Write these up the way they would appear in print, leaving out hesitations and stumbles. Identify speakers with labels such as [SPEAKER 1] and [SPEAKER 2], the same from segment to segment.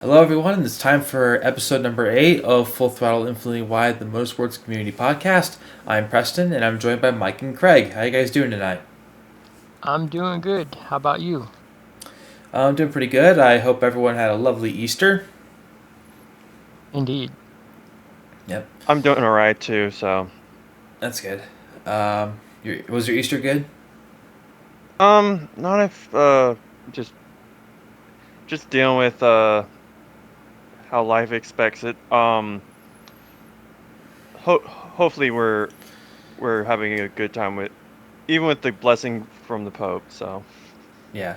[SPEAKER 1] Hello, everyone. It's time for episode number 8 of Full Throttle Infinitely Wide, the Motorsports Community Podcast. I'm Preston, and I'm joined by Mike and Craig. How you guys doing tonight?
[SPEAKER 2] I'm doing good. How about you?
[SPEAKER 1] I'm doing pretty good. I hope everyone had a lovely Easter.
[SPEAKER 2] Indeed.
[SPEAKER 1] Yep,
[SPEAKER 3] I'm doing alright too, so.
[SPEAKER 1] that's good. Was your Easter good?
[SPEAKER 3] Not if, just dealing with, how life expects it. Hopefully we're having a good time even with the blessing from the Pope, so.
[SPEAKER 1] Yeah.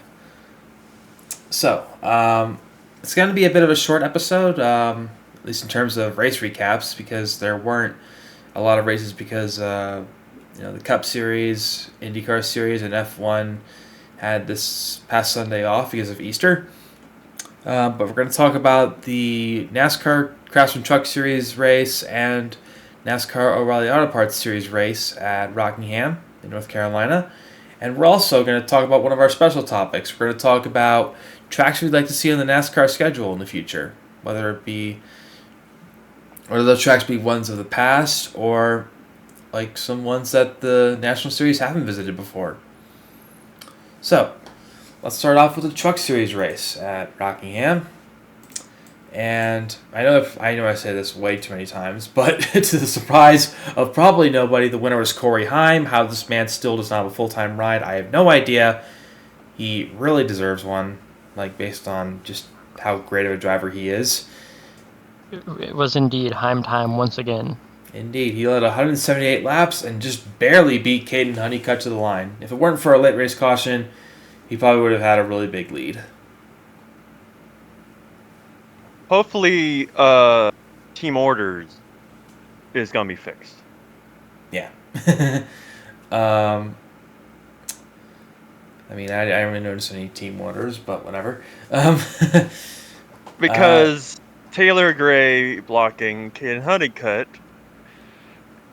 [SPEAKER 1] So, it's going to be a bit of a short episode, at least in terms of race recaps, because there weren't a lot of races because, the Cup Series, IndyCar Series, and F1 had this past Sunday off because of Easter. But we're going to talk about the NASCAR Craftsman Truck Series race and NASCAR O'Reilly Auto Parts Series race at Rockingham in North Carolina. And we're also going to talk about one of our special topics. We're going to talk about tracks we'd like to see on the NASCAR schedule in the future, whether those tracks be ones of the past or like some ones that the National Series haven't visited before. So, let's start off with the Truck Series race at Rockingham. And I know I say this way too many times, but to the surprise of probably nobody, the winner was Corey Heim. How this man still does not have a full-time ride, I have no idea. He really deserves one, based on just how great of a driver he is.
[SPEAKER 2] It was indeed Heim time once again.
[SPEAKER 1] Indeed, he led 178 laps and just barely beat Caden Honeycutt to the line. If it weren't for a late race caution, he probably would have had a really big lead.
[SPEAKER 3] Hopefully, team orders is gonna be fixed.
[SPEAKER 1] Yeah. I didn't really notice any team orders, but whatever.
[SPEAKER 3] Because Taylor Gray blocking Caden Honeycutt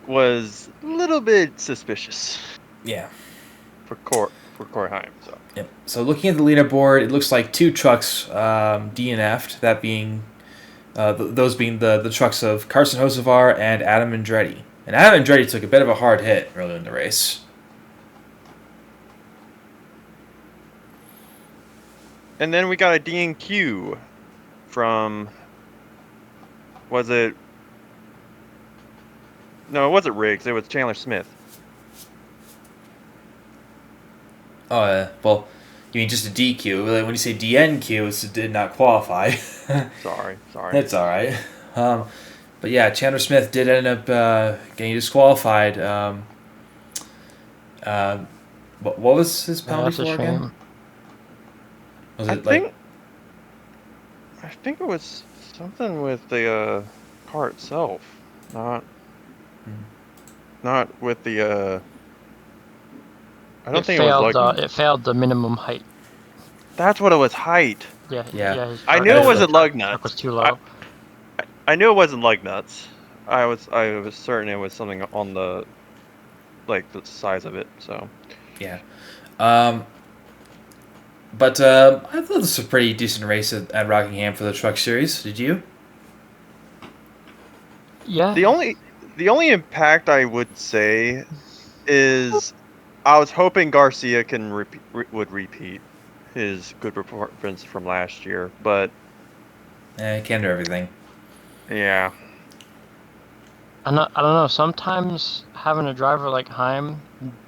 [SPEAKER 3] was a little bit suspicious.
[SPEAKER 1] Yeah.
[SPEAKER 3] For Corey Heim, so.
[SPEAKER 1] Yep. So looking at the leaderboard, it looks like 2 trucks DNF'd, that being those being the trucks of Carson Hocevar and Adam Andretti. And Adam Andretti took a bit of a hard hit early in the race.
[SPEAKER 3] And then we got a DNQ from, no, it wasn't Riggs, it was Chandler Smith.
[SPEAKER 1] Oh, well, you mean just a DQ. When you say DNQ, it did not qualify.
[SPEAKER 3] Sorry.
[SPEAKER 1] That's all right. But yeah, Chandler Smith did end up getting disqualified. What was his penalty for again? Was it
[SPEAKER 3] I think it was something with the car itself, not with the. I don't think it was lug.
[SPEAKER 2] It failed the minimum height.
[SPEAKER 3] That's what it was, height.
[SPEAKER 2] Yeah.
[SPEAKER 3] I knew it wasn't lug nuts.
[SPEAKER 2] Was too low.
[SPEAKER 3] I knew it wasn't lug nuts. I was certain it was something on the size of it. So.
[SPEAKER 1] Yeah. But I thought this was a pretty decent race at Rockingham for the Truck Series. Did you?
[SPEAKER 2] Yeah.
[SPEAKER 3] The only impact I would say is I was hoping Garcia would repeat his good performance from last year, but
[SPEAKER 1] He can't do everything.
[SPEAKER 3] Yeah.
[SPEAKER 2] I don't know. Sometimes having a driver like Heim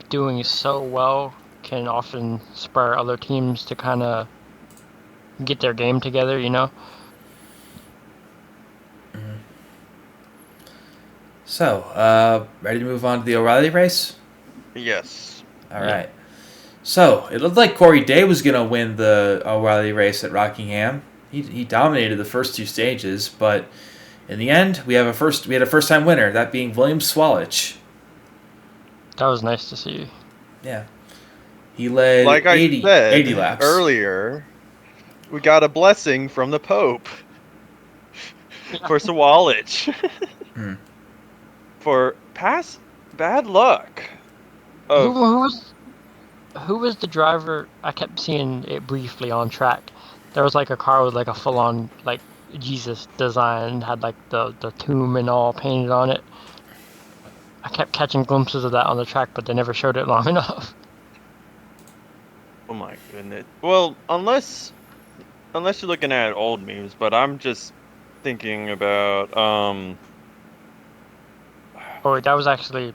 [SPEAKER 2] doing so well can often spur other teams to kind of get their game together, you know?
[SPEAKER 1] Mm-hmm. So, ready to move on to the O'Reilly race?
[SPEAKER 3] Yes.
[SPEAKER 1] All right. So, it looked like Corey Day was going to win the O'Reilly race at Rockingham. He dominated the first 2 stages, but in the end, we had a first-time winner, that being William Swalich.
[SPEAKER 2] That was nice to see.
[SPEAKER 1] Yeah. He led
[SPEAKER 3] like
[SPEAKER 1] 80 laps.
[SPEAKER 3] Earlier, we got a blessing from the Pope for Swalich. For past bad luck.
[SPEAKER 2] Who was the driver? I kept seeing it briefly on track. There was a car with a full-on Jesus design, had like the tomb and all painted on it. I kept catching glimpses of that on the track, but they never showed it long enough.
[SPEAKER 3] Oh my goodness. Well, unless you're looking at old memes, but I'm just thinking about
[SPEAKER 2] Oh, wait, that was actually.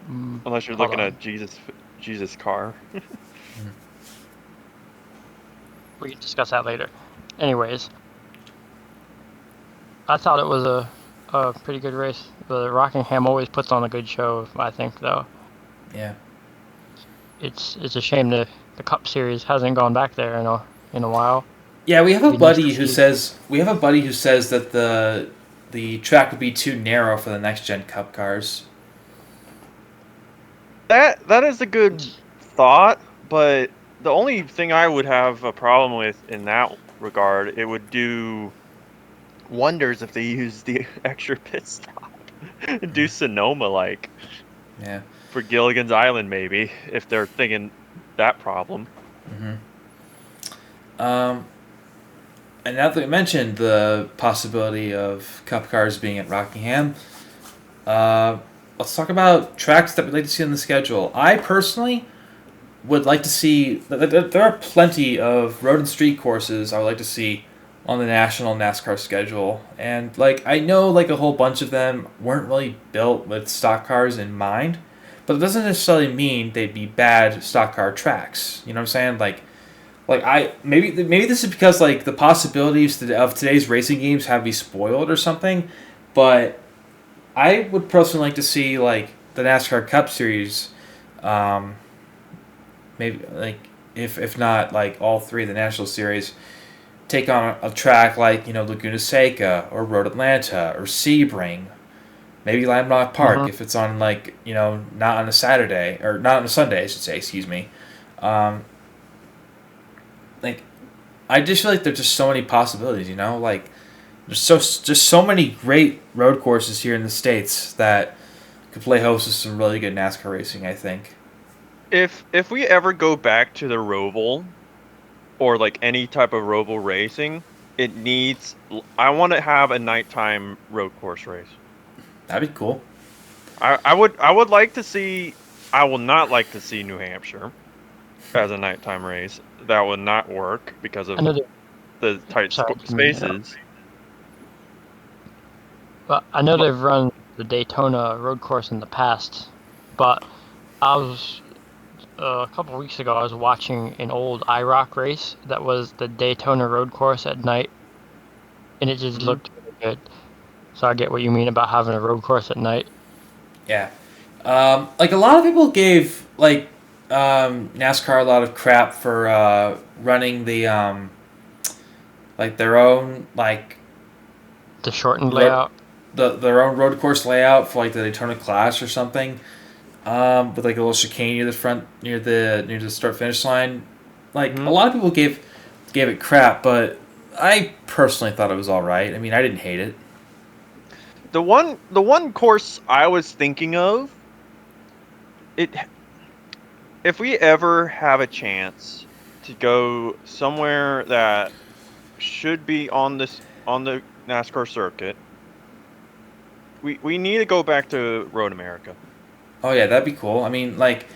[SPEAKER 3] unless you're
[SPEAKER 2] Hold
[SPEAKER 3] looking
[SPEAKER 2] on.
[SPEAKER 3] at Jesus car.
[SPEAKER 2] We can discuss that later. Anyways, I thought it was a pretty good race. The Rockingham always puts on a good show, I think, though.
[SPEAKER 1] Yeah.
[SPEAKER 2] It's a shame the Cup Series hasn't gone back there in a while.
[SPEAKER 1] Yeah, we have a
[SPEAKER 2] It'd be nice
[SPEAKER 1] buddy
[SPEAKER 2] to
[SPEAKER 1] who
[SPEAKER 2] see.
[SPEAKER 1] says that the track would be too narrow for the next gen Cup cars.
[SPEAKER 3] That is a good thought, but the only thing I would have a problem with in that regard, it would do wonders if they use the extra pit stop and do Sonoma like
[SPEAKER 1] Yeah.
[SPEAKER 3] for Gilligan's Island, maybe, if they're thinking that problem.
[SPEAKER 1] And now that we mentioned the possibility of Cup cars being at Rockingham, let's talk about tracks that we'd like to see on the schedule. I personally would like to see. There are plenty of road and street courses I would like to see on the national NASCAR schedule, and like I know like a whole bunch of them weren't really built with stock cars in mind, but it doesn't necessarily mean they'd be bad stock car tracks. You know what I'm saying? Like I maybe this is because like the possibilities of today's racing games have me spoiled or something, but I would personally like to see like the NASCAR Cup Series, maybe like if not like all three of the national series, take on a track like Laguna Seca or Road Atlanta or Sebring, maybe Lime Rock Park if it's on like not on a Saturday or not on a Sunday I should say, excuse me. Like I just feel like there's just so many possibilities, like there's just so many great road courses here in the States that could play host to some really good NASCAR racing, I think.
[SPEAKER 3] If we ever go back to the Roval or like any type of Roval racing, it needs. I want to have a nighttime road course race.
[SPEAKER 1] That'd be cool.
[SPEAKER 3] I would like to see. I will not like to see New Hampshire as a nighttime race. That would not work because of the tight spaces.
[SPEAKER 2] But I know they've run the Daytona road course in the past, but I was a couple of weeks ago. I was watching an old IROC race that was the Daytona road course at night, and it just looked really good. So I get what you mean about having a road course at night.
[SPEAKER 1] Yeah, like a lot of people gave like NASCAR a lot of crap for running the like their own like
[SPEAKER 2] the shortened layout.
[SPEAKER 1] Their own road course layout for like the Daytona Clash or something, with like a little chicane near the front near the start finish line. Like a lot of people gave it crap, but I personally thought it was all right. I mean, I didn't hate it.
[SPEAKER 3] The one course I was thinking of, if we ever have a chance to go somewhere that should be on the NASCAR circuit, we need to go back to Road America.
[SPEAKER 1] Oh yeah, that'd be cool. I mean, like,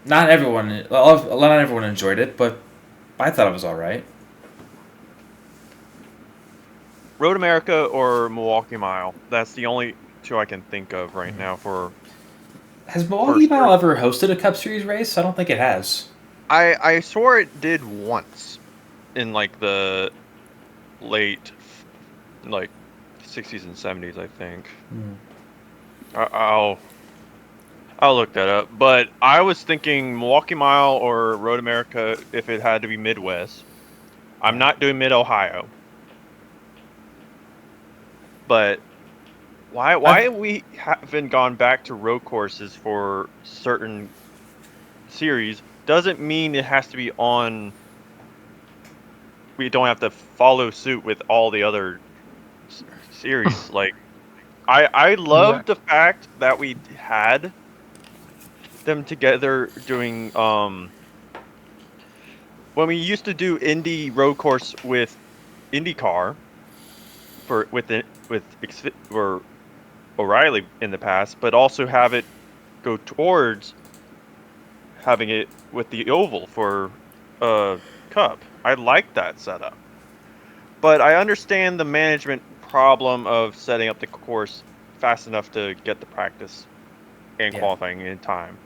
[SPEAKER 1] not everyone enjoyed it, but I thought it was all right.
[SPEAKER 3] Road America or Milwaukee Mile. That's the only two I can think of right now for.
[SPEAKER 1] Has Milwaukee Mile ever hosted a Cup Series race? I don't think it has.
[SPEAKER 3] I swore it did once in like the late like 60s and 70s, I think. I'll look that up. But I was thinking Milwaukee Mile or Road America if it had to be Midwest. I'm not doing Mid-Ohio. But why we haven't gone back to road courses for certain series doesn't mean it has to be on. We don't have to follow suit with all the other series. Like, I love the fact that we had them together doing when we used to do Indy road course with IndyCar or O'Reilly in the past, but also have it go towards having it with the oval for Cup. I like that setup, but I understand the management problem of setting up the course fast enough to get the practice and qualifying in time.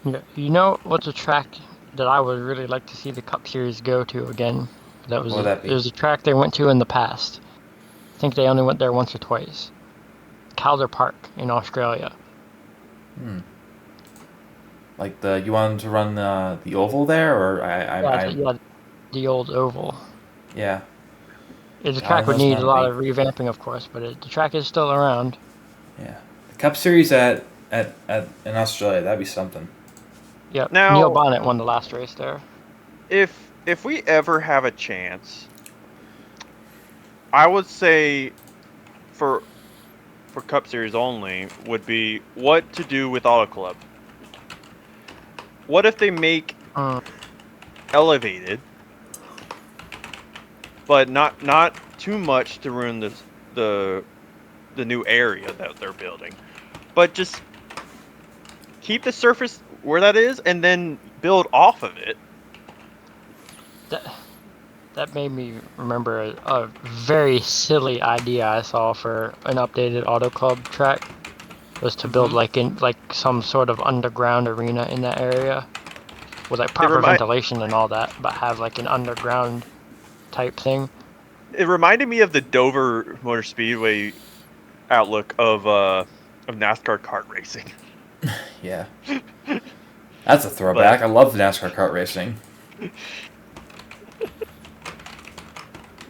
[SPEAKER 2] Yeah, you know what's a track that I would really like to see the Cup Series go to again?
[SPEAKER 1] What would that be?
[SPEAKER 2] It was a track they went to in the past. I think they only went there once or twice. Calder Park in Australia.
[SPEAKER 1] Like you wanted to run the oval there, or
[SPEAKER 2] Yeah, the old oval.
[SPEAKER 1] Yeah.
[SPEAKER 2] The
[SPEAKER 1] Yeah,
[SPEAKER 2] track would
[SPEAKER 1] those
[SPEAKER 2] need a
[SPEAKER 1] might
[SPEAKER 2] lot
[SPEAKER 1] be.
[SPEAKER 2] of revamping, of course, but the track is still around.
[SPEAKER 1] Yeah. The Cup Series at in Australia, that'd be something.
[SPEAKER 2] Yep. Neil
[SPEAKER 3] Now,
[SPEAKER 2] Bonnet won the last race there.
[SPEAKER 3] if we ever have a chance, I would say for Cup Series only would be what to do with Auto Club. What if they make elevated, but not too much to ruin the new area that they're building, but just keep the surface where that is and then build off of it.
[SPEAKER 2] That made me remember a very silly idea I saw for an updated Auto Club track. Was to build like some sort of underground arena in that area with like proper ventilation and all that, but have like an underground type thing.
[SPEAKER 3] It reminded me of the Dover Motor Speedway outlook of NASCAR kart racing.
[SPEAKER 1] Yeah. That's a throwback. I love NASCAR kart racing.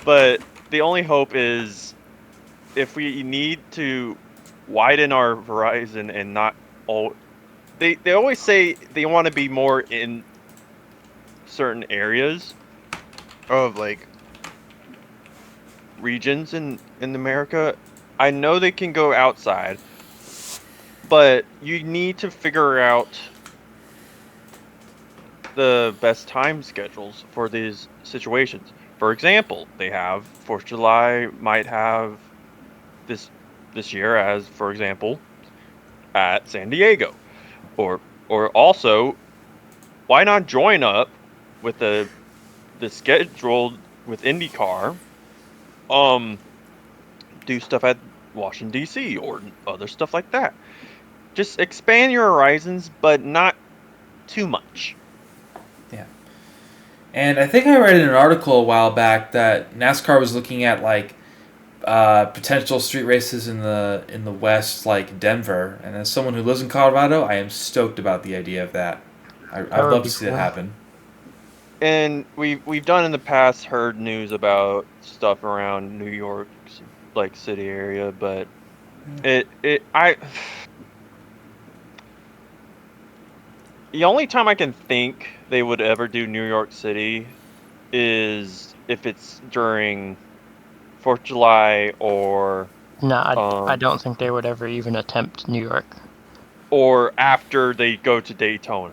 [SPEAKER 3] But the only hope is if we need to widen our horizon and not all. They always say they want to be more in certain areas of like regions in America. I know they can go outside, but you need to figure out the best time schedules for these situations. For example, they have 4th of July might have this year as, for example, at San Diego, or also, why not join up with the scheduled with IndyCar, do stuff at Washington D.C. or other stuff like that. Just expand your horizons, but not too much.
[SPEAKER 1] Yeah. And I think I read in an article a while back that NASCAR was looking at like potential street races in the West, like Denver. And as someone who lives in Colorado, I am stoked about the idea of that. I'd love to see that happen.
[SPEAKER 3] And we've done in the past heard news about stuff around New York's like city area, but the only time I can think they would ever do New York City is if it's during 4th of July or...
[SPEAKER 2] No, I don't think they would ever even attempt New York.
[SPEAKER 3] Or after they go to Daytona.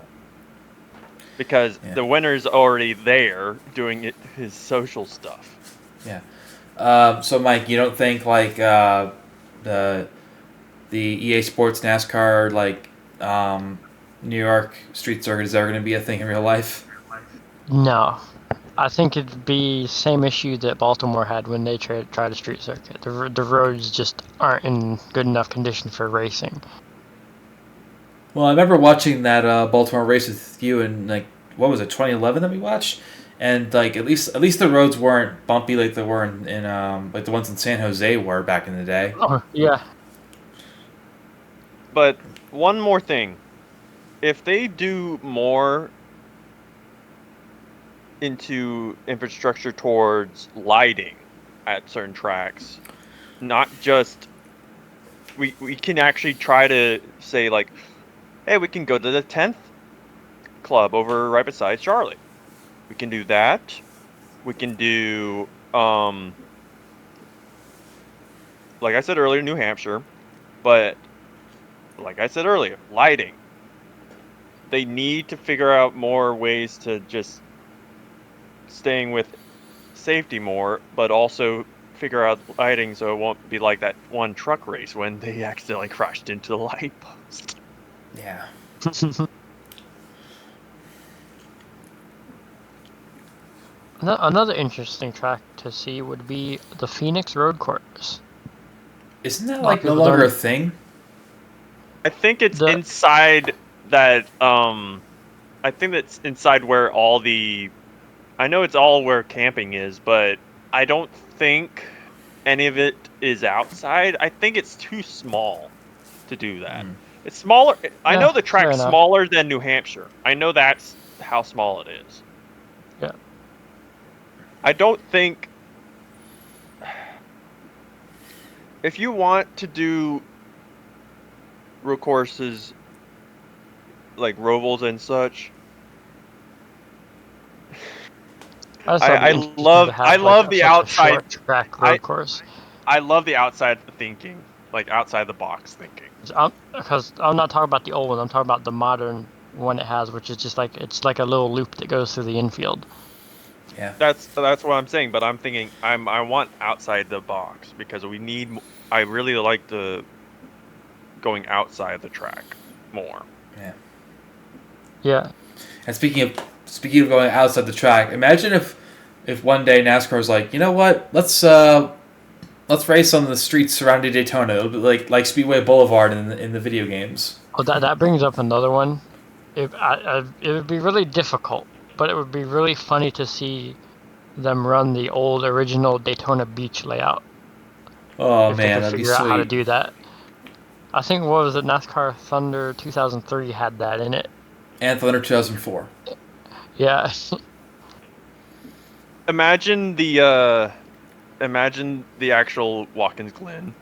[SPEAKER 3] Because the winner's already there doing his social stuff.
[SPEAKER 1] Yeah. So, Mike, you don't think like the EA Sports NASCAR like New York street circuit is ever going to be a thing in real life?
[SPEAKER 2] No. I think it'd be same issue that Baltimore had when they tried a street circuit. The roads just aren't in good enough condition for racing.
[SPEAKER 1] Well, I remember watching that Baltimore race with you in like what was it, 2011 that we watched, and like at least the roads weren't bumpy like they were in like the ones in San Jose were back in the day.
[SPEAKER 2] Oh yeah.
[SPEAKER 3] But one more thing, if they do more into infrastructure towards lighting at certain tracks, not just we can actually try to say like, hey, we can go to the 10th club over right beside Charlotte. We can do that. We can do like I said earlier, New Hampshire, but like I said earlier, lighting. They need to figure out more ways to just staying with safety more, but also figure out lighting so it won't be like that one truck race when they accidentally crashed into the light post.
[SPEAKER 1] Yeah.
[SPEAKER 2] Another interesting track to see would be the Phoenix Road Course.
[SPEAKER 1] Isn't that
[SPEAKER 2] A lot
[SPEAKER 1] like
[SPEAKER 2] of
[SPEAKER 1] no
[SPEAKER 2] people
[SPEAKER 1] longer a
[SPEAKER 2] don't-
[SPEAKER 1] thing?
[SPEAKER 3] I think it's
[SPEAKER 2] The-
[SPEAKER 3] inside that. I think that's inside where all the. I know it's all where camping is, but I don't think any of it is outside. I think it's too small to do that. It's smaller. I know the
[SPEAKER 2] fair
[SPEAKER 3] track's
[SPEAKER 2] enough.
[SPEAKER 3] smaller than New Hampshire. I know that's how small it is.
[SPEAKER 2] Yeah.
[SPEAKER 3] I don't think. If you want to do road courses like Rovals and such, I love the outside.
[SPEAKER 2] short track road course.
[SPEAKER 3] I love the outside thinking, like outside the box thinking.
[SPEAKER 2] Because I'm not talking about the old one. I'm talking about the modern one it has, which is just like it's like a little loop that goes through the infield.
[SPEAKER 1] Yeah.
[SPEAKER 3] That's what I'm saying. But I'm thinking I want outside the box because we need. I really like the going outside the track more.
[SPEAKER 1] Yeah.
[SPEAKER 2] Yeah.
[SPEAKER 1] And speaking of going outside the track, imagine if one day NASCAR was like, you know what, let's race on the streets surrounding Daytona. It'll be like Speedway Boulevard in the video games.
[SPEAKER 2] Oh, that brings up another one. It would be really difficult, but it would be really funny to see them run the old original Daytona Beach layout.
[SPEAKER 1] Oh
[SPEAKER 2] if
[SPEAKER 1] man,
[SPEAKER 2] they could
[SPEAKER 1] that'd be
[SPEAKER 2] figure out how to
[SPEAKER 1] sweet.
[SPEAKER 2] do that. I think what was it? NASCAR Thunder 2003 had that in it.
[SPEAKER 1] And Thunder 2004.
[SPEAKER 2] Yeah.
[SPEAKER 3] Imagine the actual Watkins Glen.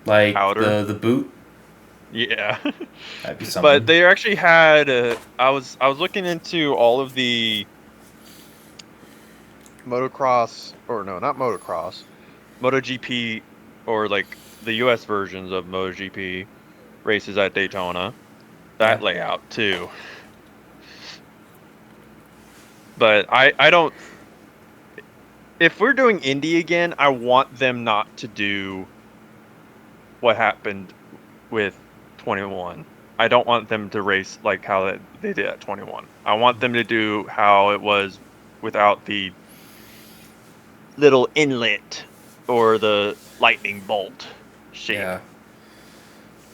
[SPEAKER 1] Like
[SPEAKER 3] Powder.
[SPEAKER 1] the boot.
[SPEAKER 3] Yeah.
[SPEAKER 1] That'd be something.
[SPEAKER 3] But they actually had. I was looking into all of the motocross, or no, not motocross, MotoGP, or like the U.S. versions of MotoGP races at Daytona. That layout too. But I don't. If we're doing Indy again, I want them not to do what happened with 21. I don't want them to race like how they did at 21. I want them to do how it was without the little inlet or the lightning bolt shape.
[SPEAKER 1] Yeah.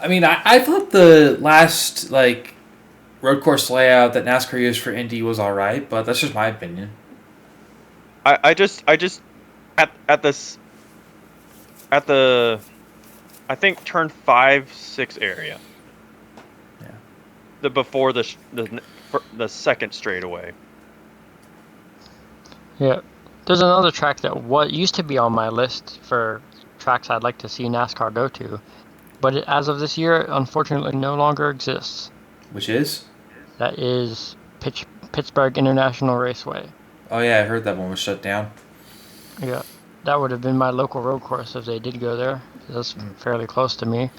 [SPEAKER 1] I mean, I thought the last road course layout that NASCAR used for Indy was all right, but that's just my opinion.
[SPEAKER 3] I just at the I think turn 5-6 area.
[SPEAKER 1] Yeah.
[SPEAKER 3] Before the second straightaway.
[SPEAKER 2] Yeah. There's another track that used to be on my list for tracks I'd like to see NASCAR go to, but as of this year, unfortunately, no longer exists.
[SPEAKER 1] Which is?
[SPEAKER 2] That is Pittsburgh International Raceway.
[SPEAKER 1] Oh yeah, I heard that one was shut down.
[SPEAKER 2] Yeah. That would have been my local road course if they did go there. That's fairly close to me.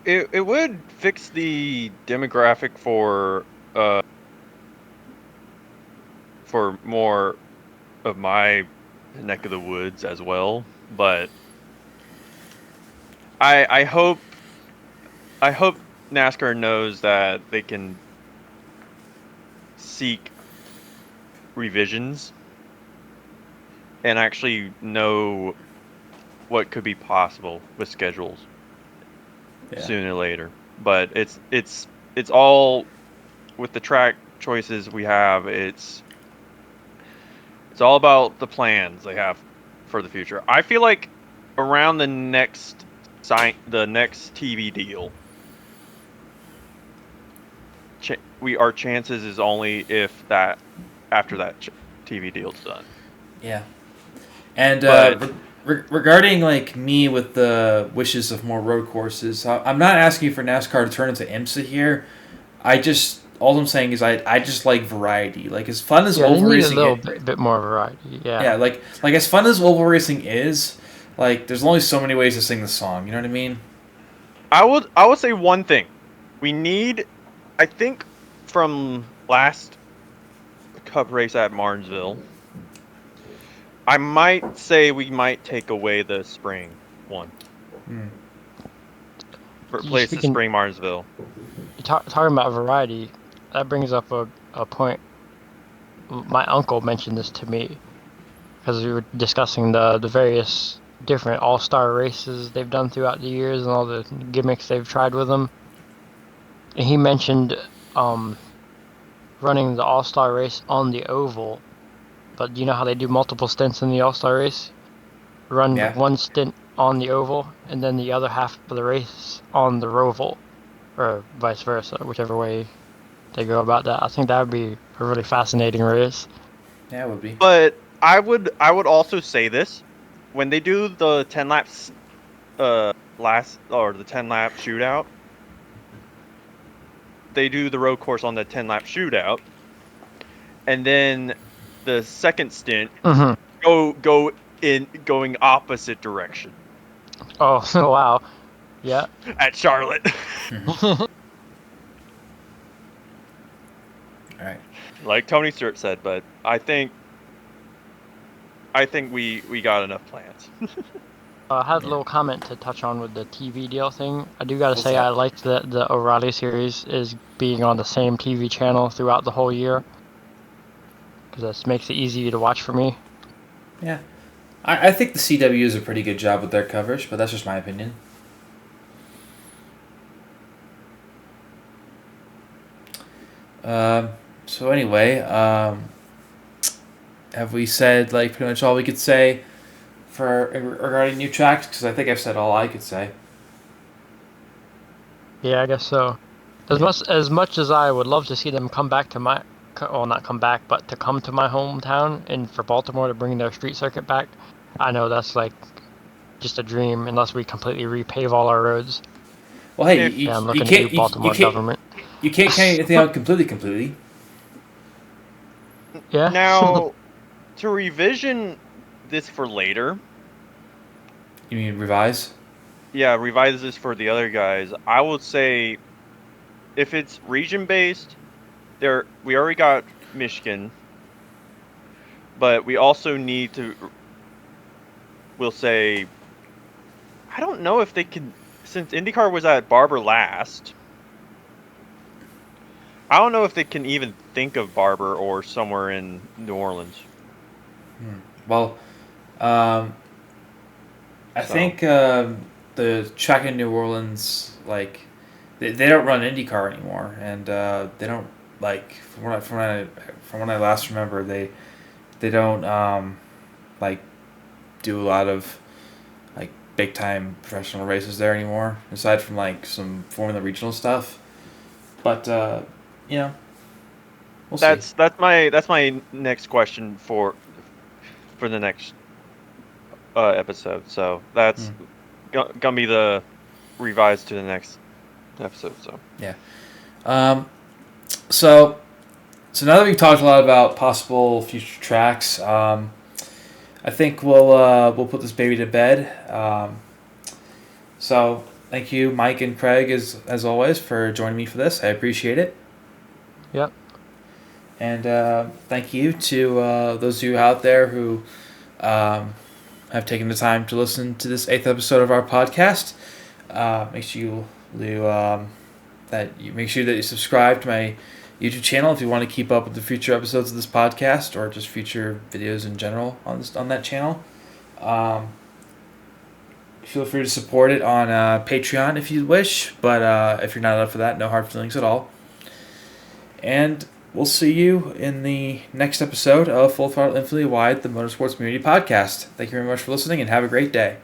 [SPEAKER 3] It would fix the demographic for more of my neck of the woods as well, but I hope NASCAR knows that they can seek revisions and actually know what could be possible with schedules sooner or later. But it's all with the track choices we have. It's all about the plans they have for the future. I feel like around the next TV deal, our chances is only if that after that TV deal's done.
[SPEAKER 1] Yeah. And regarding me with the wishes of more road courses, I'm not asking for NASCAR to turn into IMSA here. All I'm saying is I just like variety. Like as fun as oval racing,
[SPEAKER 2] a little bit more variety. Yeah.
[SPEAKER 1] Yeah, like as fun as oval racing is, there's only so many ways to sing the song. You know what I mean?
[SPEAKER 3] I would say one thing. We need, I think, from last Cup race at Martinsville. I might say we might take away the spring one. Replace the spring Martinsville.
[SPEAKER 2] Talking about variety, that brings up a point. My uncle mentioned this to me because we were discussing the various different all-star races they've done throughout the years and all the gimmicks they've tried with them. And he mentioned running the all-star race on the oval, but you know how they do multiple stints in the all-star race? Run one stint on the oval and then the other half of the race on the roval, or vice versa, whichever way they go about that. I think that would be a really fascinating race.
[SPEAKER 1] Yeah, it would be.
[SPEAKER 3] But I would also say this: when they do the 10 laps, the 10-lap shootout, they do the road course on the 10-lap shootout, and then the second stint going opposite direction.
[SPEAKER 2] Oh wow! Yeah.
[SPEAKER 3] At Charlotte.
[SPEAKER 1] All right.
[SPEAKER 3] Like Tony Stewart said, but I think we got enough plans.
[SPEAKER 2] I had a little comment to touch on with the TV deal thing. I do gotta say I liked that the O'Reilly series is being on the same TV channel throughout the whole year, because that makes it easy to watch for me.
[SPEAKER 1] Yeah. I think the CW does a pretty good job with their coverage, but that's just my opinion. So anyway, have we said pretty much all we could say regarding new tracks? Because I think I've said all I could say.
[SPEAKER 2] Yeah, I guess so. As much as I would love to see them come back to not come back, but to come to my hometown and for Baltimore to bring their street circuit back, I know that's just a dream unless we completely repave all our roads.
[SPEAKER 1] Well, hey,
[SPEAKER 2] you can't Baltimore government.
[SPEAKER 1] You can't carry anything out completely.
[SPEAKER 2] Yeah.
[SPEAKER 3] Now, to revision this for later.
[SPEAKER 1] You mean revise?
[SPEAKER 3] Yeah, revise this for the other guys. I would say, if it's region based, we already got Michigan, but we also need to. We'll say, I don't know if they can, since IndyCar was at Barber last. I don't know if they can even think of Barber or somewhere in New Orleans.
[SPEAKER 1] Well, I think the track in New Orleans, they don't run IndyCar anymore, and they don't from when I last remember they don't do a lot of big time professional races there anymore, aside from some Formula Regional stuff. But we'll see.
[SPEAKER 3] That's my next question for the next episode. So that's gonna be the revised to the next episode. So
[SPEAKER 1] yeah. So now that we've talked a lot about possible future tracks, I think we'll put this baby to bed. So thank you, Mike and Craig, as always, for joining me for this. I appreciate it.
[SPEAKER 2] Yep.
[SPEAKER 1] And thank you to those of you out there who have taken the time to listen to this 8th episode of our podcast. Make sure that you subscribe to my YouTube channel if you want to keep up with the future episodes of this podcast or just future videos in general on that channel. Feel free to support it on Patreon if you wish, but if you're not up for that, no hard feelings at all. And we'll see you in the next episode of Full Throttle Infinitely Wide, the Motorsports Community Podcast. Thank you very much for listening, and have a great day.